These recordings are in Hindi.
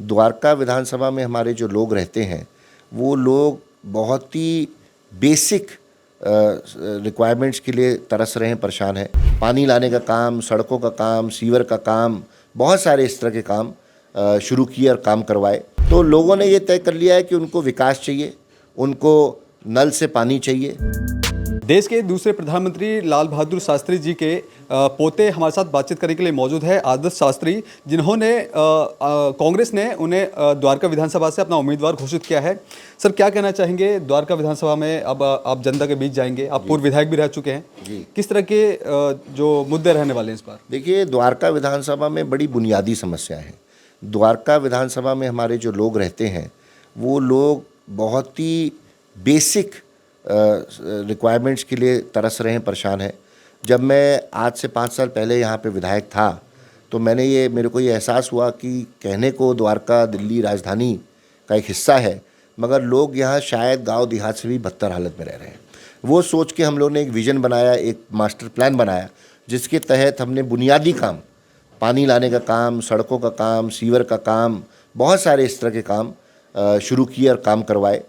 द्वारका विधानसभा में हमारे जो लोग रहते हैं वो लोग बहुत ही बेसिक रिक्वायरमेंट्स के लिए तरस रहे हैं, परेशान हैं। पानी लाने का काम, सड़कों का काम, सीवर का काम, बहुत सारे इस तरह के काम शुरू किए और काम करवाए। तो लोगों ने ये तय कर लिया है कि उनको विकास चाहिए, उनको नल से पानी चाहिए। देश के दूसरे प्रधानमंत्री लाल बहादुर शास्त्री जी के पोते हमारे साथ बातचीत करने के लिए मौजूद है आदर्श शास्त्री, जिन्होंने कांग्रेस ने उन्हें द्वारका विधानसभा से अपना उम्मीदवार घोषित किया है। सर, क्या कहना चाहेंगे? द्वारका विधानसभा में अब आप जनता के बीच जाएंगे, आप पूर्व विधायक भी रह चुके हैं जी। किस तरह के जो मुद्दे रहने वाले हैं इस बार? देखिए, द्वारका विधानसभा में बड़ी बुनियादी समस्या है। द्वारका विधानसभा में हमारे जो लोग रहते हैं वो लोग बहुत ही बेसिक रिक्वायरमेंट्स के लिए तरस रहे हैं, परेशान हैं। जब मैं आज से 5 साल पहले यहाँ पे विधायक था तो मेरे को ये एहसास हुआ कि कहने को द्वारका दिल्ली राजधानी का एक हिस्सा है, मगर लोग यहाँ शायद गांव देहात से भी बदतर हालत में रह रहे हैं। वो सोच के हम लोग ने एक विज़न बनाया, एक मास्टर प्लान बनाया, जिसके तहत हमने बुनियादी काम, पानी लाने का काम, सड़कों का काम, सीवर का काम, बहुत सारे इस तरह के काम शुरू किए और काम करवाए।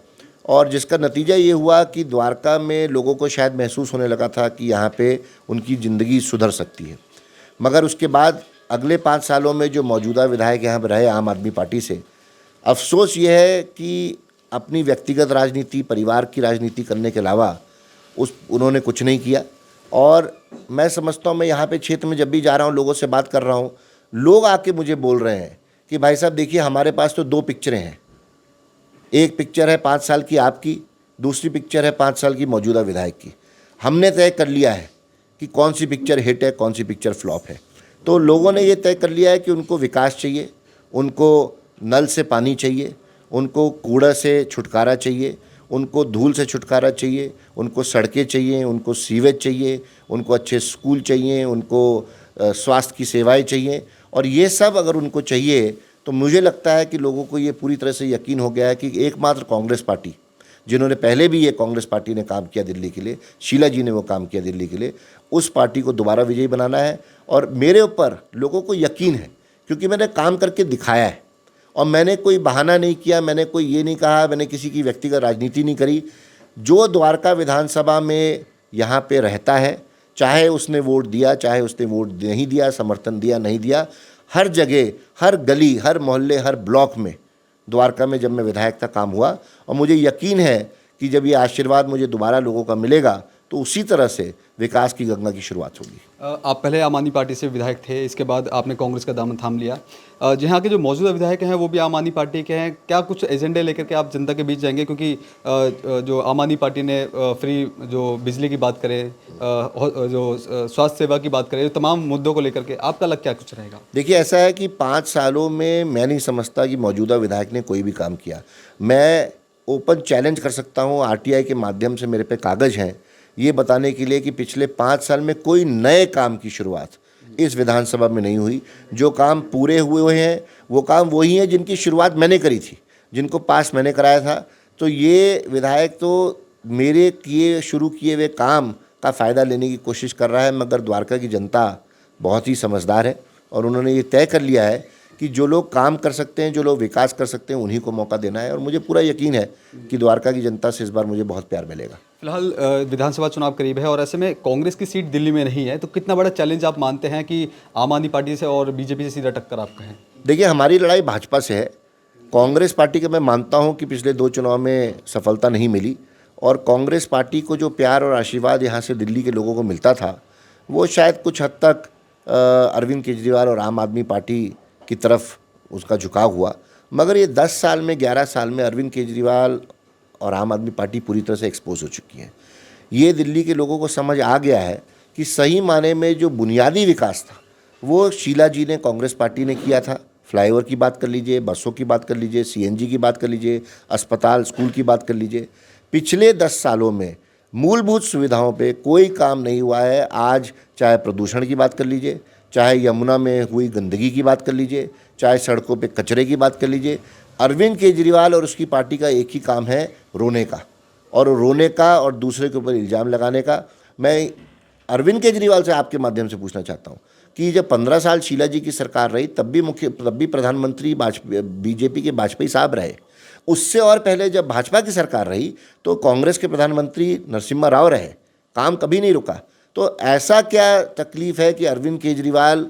और जिसका नतीजा ये हुआ कि द्वारका में लोगों को शायद महसूस होने लगा था कि यहाँ पे उनकी ज़िंदगी सुधर सकती है। मगर उसके बाद अगले 5 सालों में जो मौजूदा विधायक यहाँ पर रहे आम आदमी पार्टी से, अफसोस ये है कि अपनी व्यक्तिगत राजनीति, परिवार की राजनीति करने के अलावा उन्होंने कुछ नहीं किया। और मैं समझता हूँ, मैं यहाँ पे क्षेत्र में जब भी जा रहा हूँ, लोगों से बात कर रहा हूँ, लोग आके मुझे बोल रहे हैं कि भाई साहब देखिए, हमारे पास तो 2 पिक्चरें हैं। एक पिक्चर है 5 साल की आपकी, दूसरी पिक्चर है 5 साल की मौजूदा विधायक की। हमने तय कर लिया है कि कौन सी पिक्चर हिट है, कौन सी पिक्चर फ्लॉप है। तो लोगों ने ये तय कर लिया है कि उनको विकास चाहिए, उनको नल से पानी चाहिए, उनको कूड़ा से छुटकारा चाहिए, उनको धूल से छुटकारा चाहिए, उनको सड़कें चाहिए, उनको सीवेज चाहिए, उनको अच्छे स्कूल चाहिए, उनको स्वास्थ्य की सेवाएं चाहिए। और ये सब अगर उनको चाहिए तो मुझे लगता है कि लोगों को ये पूरी तरह से यकीन हो गया है कि एकमात्र कांग्रेस पार्टी, जिन्होंने पहले भी ये कांग्रेस पार्टी ने काम किया दिल्ली के लिए, शीला जी ने वो काम किया दिल्ली के लिए, उस पार्टी को दोबारा विजयी बनाना है। और मेरे ऊपर लोगों को यकीन है क्योंकि मैंने काम करके दिखाया है और मैंने कोई बहाना नहीं किया, मैंने कोई ये नहीं कहा, मैंने किसी की व्यक्तिगत राजनीति नहीं करी। जो द्वारका विधानसभा में यहाँ पे रहता है, चाहे उसने वोट दिया, चाहे उसने वोट नहीं दिया, समर्थन दिया नहीं दिया, हर जगह, हर गली, हर मोहल्ले, हर ब्लॉक में द्वारका में जब मैं विधायक था काम हुआ। और मुझे यकीन है कि जब ये आशीर्वाद मुझे दोबारा लोगों का मिलेगा तो उसी तरह से विकास की गंगा की शुरुआत होगी। आप पहले आम आदमी पार्टी से विधायक थे, इसके बाद आपने कांग्रेस का दामन थाम लिया। जहाँ के जो मौजूदा विधायक हैं वो भी आम आदमी पार्टी के हैं। क्या कुछ एजेंडे लेकर के आप जनता के बीच जाएंगे? क्योंकि जो आम आदमी पार्टी ने फ्री जो बिजली की बात करे, जो स्वास्थ्य सेवा की बात करे, तमाम मुद्दों को लेकर के आपका लग क्या कुछ रहेगा? देखिए, ऐसा है कि 5 सालों में मैं नहीं समझता कि मौजूदा विधायक ने कोई भी काम किया। मैं ओपन चैलेंज कर सकता हूँ, आरटीआई के माध्यम से मेरे पे कागज़ हैं ये बताने के लिए कि पिछले 5 साल में कोई नए काम की शुरुआत इस विधानसभा में नहीं हुई। जो काम पूरे हुए हैं वो काम वही हैं जिनकी शुरुआत मैंने करी थी, जिनको पास मैंने कराया था। तो ये विधायक तो मेरे शुरू किए हुए काम का फ़ायदा लेने की कोशिश कर रहा है, मगर द्वारका की जनता बहुत ही समझदार है और उन्होंने ये तय कर लिया है कि जो लोग काम कर सकते हैं, जो लोग विकास कर सकते हैं, उन्हीं को मौका देना है। और मुझे पूरा यकीन है कि द्वारका की जनता से इस बार मुझे बहुत प्यार मिलेगा। फिलहाल विधानसभा चुनाव करीब है और ऐसे में कांग्रेस की सीट दिल्ली में नहीं है, तो कितना बड़ा चैलेंज आप मानते हैं कि आम आदमी पार्टी से और बीजेपी से सीधा टक्कर आपका है? देखिए, हमारी लड़ाई भाजपा से है। कांग्रेस पार्टी का मैं मानता हूँ कि पिछले 2 चुनाव में सफलता नहीं मिली और कांग्रेस पार्टी को जो प्यार और आशीर्वाद यहाँ से दिल्ली के लोगों को मिलता था वो शायद कुछ हद तक अरविंद केजरीवाल और आम आदमी पार्टी की तरफ उसका झुकाव हुआ। मगर ये 10 साल में, 11 साल में अरविंद केजरीवाल और आम आदमी पार्टी पूरी तरह से एक्सपोज हो चुकी है। ये दिल्ली के लोगों को समझ आ गया है कि सही माने में जो बुनियादी विकास था वो शीला जी ने, कांग्रेस पार्टी ने किया था। फ्लाईओवर की बात कर लीजिए, बसों की बात कर लीजिए, सीएनजी की बात कर लीजिए, अस्पताल, स्कूल की बात कर लीजिए। पिछले 10 सालों में मूलभूत सुविधाओं पे कोई काम नहीं हुआ है। आज चाहे प्रदूषण की बात कर लीजिए, चाहे यमुना में हुई गंदगी की बात कर लीजिए, चाहे सड़कों पे कचरे की बात कर लीजिए, अरविंद केजरीवाल और उसकी पार्टी का एक ही काम है, रोने का और दूसरे के ऊपर इल्ज़ाम लगाने का। मैं अरविंद केजरीवाल से आपके माध्यम से पूछना चाहता हूँ, कि जब 15 साल शीला जी की सरकार रही तब भी प्रधानमंत्री बीजेपी के वाजपेयी साहब रहे। उससे और पहले जब भाजपा की सरकार रही तो कांग्रेस के प्रधानमंत्री नरसिम्हा राव रहे, काम कभी नहीं रुका। तो ऐसा क्या तकलीफ है कि अरविंद केजरीवाल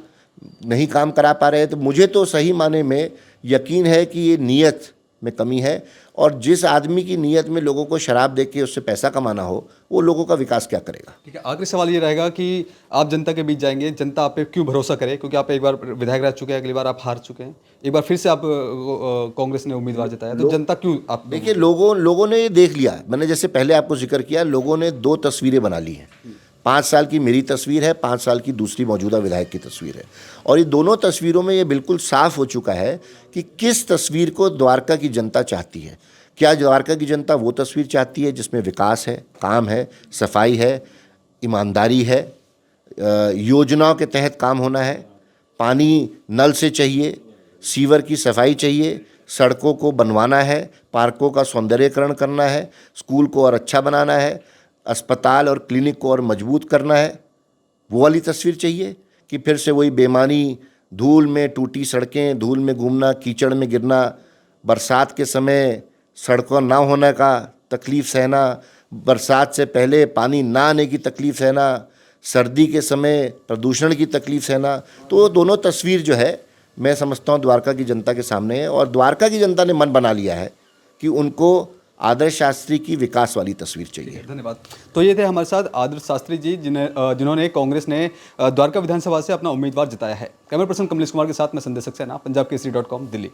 नहीं काम करा पा रहे? तो मुझे तो सही माने में यकीन है कि ये नीयत में कमी है, और जिस आदमी की नीयत में लोगों को शराब दे के उससे पैसा कमाना हो, वो लोगों का विकास क्या करेगा? ठीक है, आखिरी सवाल ये रहेगा कि आप जनता के बीच जाएंगे, जनता आप पे क्यों भरोसा करे? क्योंकि आप एक बार विधायक रह चुके हैं, अगली बार आप हार चुके हैं, एक बार फिर से आप कांग्रेस ने उम्मीदवार जताया, तो जनता क्यों आप देखिए, लोगों ने ये देख लिया। मैंने जैसे पहले आपको जिक्र किया, लोगों ने 2 तस्वीरें बना ली हैं। 5 साल की मेरी तस्वीर है, 5 साल की दूसरी मौजूदा विधायक की तस्वीर है, और ये दोनों तस्वीरों में ये बिल्कुल साफ हो चुका है कि किस तस्वीर को द्वारका की जनता चाहती है। क्या द्वारका की जनता वो तस्वीर चाहती है जिसमें विकास है, काम है, सफाई है, ईमानदारी है, योजनाओं के तहत काम होना है, पानी नल से चाहिए, सीवर की सफाई चाहिए, सड़कों को बनवाना है, पार्कों का सौंदर्यीकरण करना है, स्कूल को और अच्छा बनाना है, अस्पताल और क्लिनिक को और मजबूत करना है? वो वाली तस्वीर चाहिए कि फिर से वही बेईमानी, धूल में टूटी सड़कें, धूल में घूमना, कीचड़ में गिरना, बरसात के समय सड़कों ना होने का तकलीफ़ सहना, बरसात से पहले पानी ना आने की तकलीफ़ सहना, सर्दी के समय प्रदूषण की तकलीफ़ सहना? तो वो दोनों तस्वीर जो है, मैं समझता हूँ द्वारका की जनता के सामने है, और द्वारका की जनता ने मन बना लिया है कि उनको आदर्श शास्त्री की विकास वाली तस्वीर चाहिए। धन्यवाद। तो ये थे हमारे साथ आदर्श शास्त्री जी, जिन्होंने कांग्रेस ने द्वारका विधानसभा से अपना उम्मीदवार जिताया है। कैमरा पर्सन कमलेश कुमार के साथ मैं संदेश सक्सेना, पंजाब केसरी .com, दिल्ली।